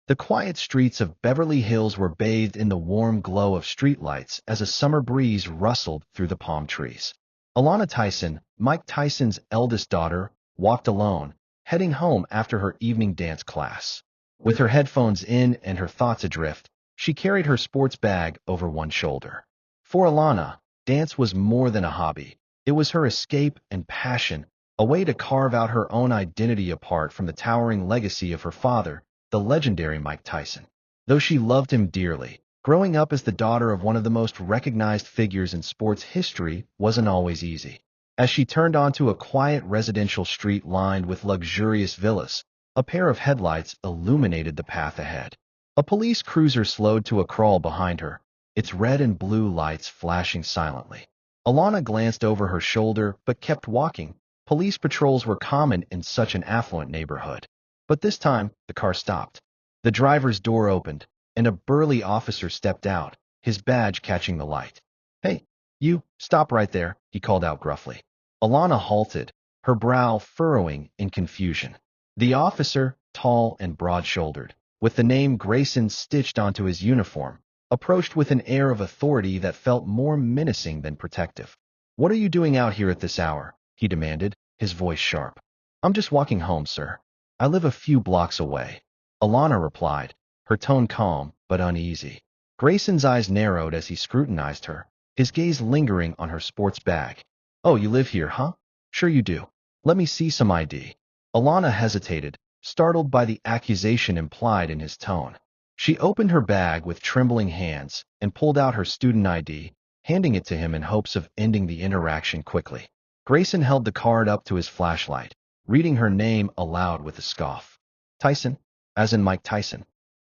The quiet streets of Beverly Hills were bathed in the warm glow of streetlights as a summer breeze rustled through the palm trees. Alana Tyson, Mike Tyson's eldest daughter, walked alone, heading home after her evening dance class. With her headphones in and her thoughts adrift, she carried her sports bag over one shoulder. For Alana, dance was more than a hobby. It was her escape and passion, a way to carve out her own identity apart from the towering legacy of her father, the legendary Mike Tyson. Though she loved him dearly, growing up as the daughter of one of the most recognized figures in sports history wasn't always easy. As she turned onto a quiet residential street lined with luxurious villas, a pair of headlights illuminated the path ahead. A police cruiser slowed to a crawl behind her, its red and blue lights flashing silently. Alana glanced over her shoulder but kept walking. Police patrols were common in such an affluent neighborhood. But this time, the car stopped. The driver's door opened, and a burly officer stepped out, his badge catching the light. "Hey, you, stop right there," he called out gruffly. Alana halted, her brow furrowing in confusion. The officer, tall and broad-shouldered, with the name Grayson stitched onto his uniform, approached with an air of authority that felt more menacing than protective. "What are you doing out here at this hour?" he demanded, his voice sharp. "I'm just walking home, sir. I live a few blocks away," Alana replied, her tone calm but uneasy. Grayson's eyes narrowed as he scrutinized her, his gaze lingering on her sports bag. "Oh, you live here, huh? Sure you do. Let me see some ID." Alana hesitated, startled by the accusation implied in his tone. She opened her bag with trembling hands and pulled out her student ID, handing it to him in hopes of ending the interaction quickly. Grayson held the card up to his flashlight, reading her name aloud with a scoff. "Tyson, as in Mike Tyson."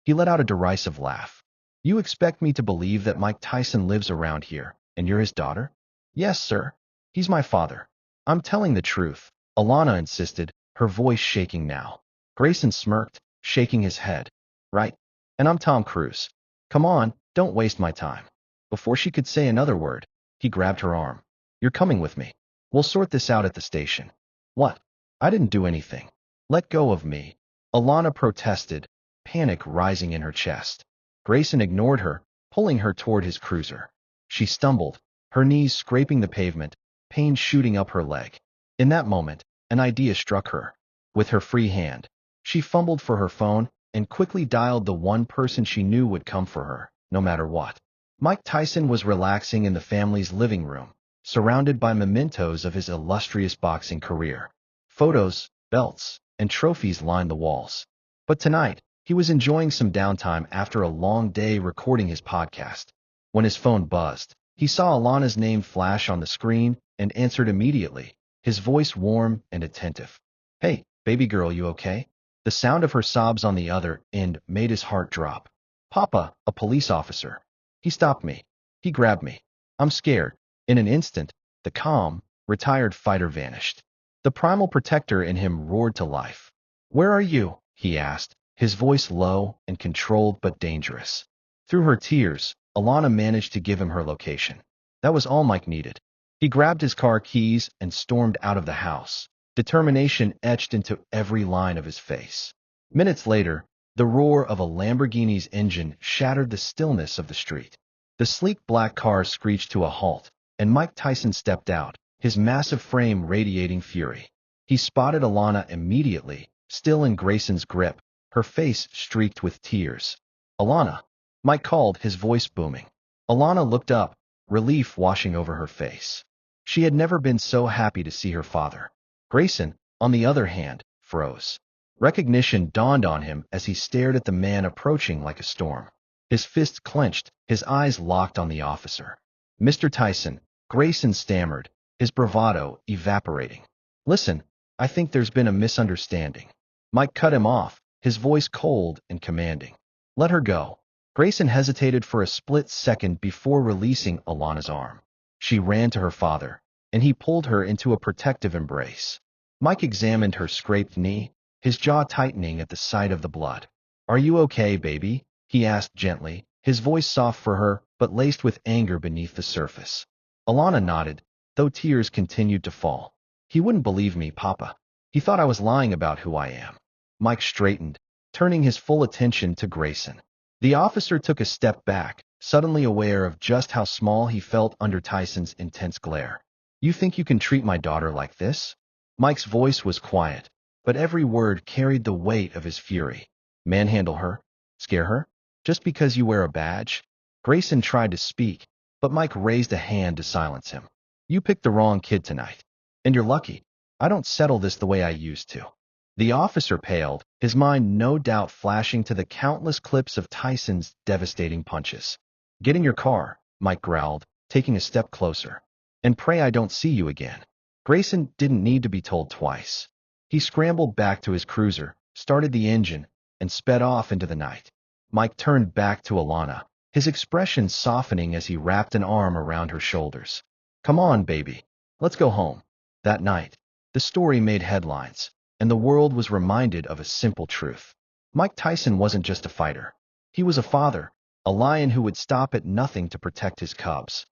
He let out a derisive laugh. "You expect me to believe that Mike Tyson lives around here, and you're his daughter?" "Yes, sir. He's my father." "I'm telling the truth," Alana insisted, her voice shaking now. Grayson smirked, shaking his head. "Right. And I'm Tom Cruise. Come on, don't waste my time." Before she could say another word, he grabbed her arm. "You're coming with me. We'll sort this out at the station." "What? I didn't do anything." "Let go of me," Alana protested, panic rising in her chest. Grayson ignored her, pulling her toward his cruiser. She stumbled, her knees scraping the pavement, pain shooting up her leg. In that moment, an idea struck her. With her free hand, she fumbled for her phone and quickly dialed the one person she knew would come for her, no matter what. Mike Tyson was relaxing in the family's living room, surrounded by mementos of his illustrious boxing career. Photos, belts, and trophies lined the walls. But tonight, he was enjoying some downtime after a long day recording his podcast. When his phone buzzed, he saw Alana's name flash on the screen and answered immediately, his voice warm and attentive. "Hey, baby girl, you okay?" The sound of her sobs on the other end made his heart drop. "Papa, a police officer. He stopped me. He grabbed me. I'm scared." In an instant, the calm, retired fighter vanished. The primal protector in him roared to life. "Where are you?" he asked, his voice low and controlled but dangerous. Through her tears, Alana managed to give him her location. That was all Mike needed. He grabbed his car keys and stormed out of the house, determination etched into every line of his face. Minutes later, the roar of a Lamborghini's engine shattered the stillness of the street. The sleek black car screeched to a halt, and Mike Tyson stepped out, his massive frame radiating fury. He spotted Alana immediately, still in Grayson's grip, her face streaked with tears. "Alana," Mike called, his voice booming. Alana looked up, relief washing over her face. She had never been so happy to see her father. Grayson, on the other hand, froze. Recognition dawned on him as he stared at the man approaching like a storm. His fists clenched, his eyes locked on the officer. "Mr. Tyson," Grayson stammered, his bravado evaporating. "Listen, I think there's been a misunderstanding." Mike cut him off, his voice cold and commanding. "Let her go." Grayson hesitated for a split second before releasing Alana's arm. She ran to her father, and he pulled her into a protective embrace. Mike examined her scraped knee, his jaw tightening at the sight of the blood. "Are you okay, baby?" he asked gently, his voice soft for her, but laced with anger beneath the surface. Alana nodded, though tears continued to fall. "He wouldn't believe me, Papa. He thought I was lying about who I am." Mike straightened, turning his full attention to Grayson. The officer took a step back, suddenly aware of just how small he felt under Tyson's intense glare. "You think you can treat my daughter like this?" Mike's voice was quiet, but every word carried the weight of his fury. "Manhandle her? Scare her? Just because you wear a badge?" Grayson tried to speak, but Mike raised a hand to silence him. "You picked the wrong kid tonight. And you're lucky. I don't settle this the way I used to." The officer paled, his mind no doubt flashing to the countless clips of Tyson's devastating punches. "Get in your car," Mike growled, taking a step closer. "And pray I don't see you again." Grayson didn't need to be told twice. He scrambled back to his cruiser, started the engine, and sped off into the night. Mike turned back to Alana, his expression softening as he wrapped an arm around her shoulders. "Come on, baby. Let's go home." That night, the story made headlines, and the world was reminded of a simple truth. Mike Tyson wasn't just a fighter. He was a father, a lion who would stop at nothing to protect his cubs.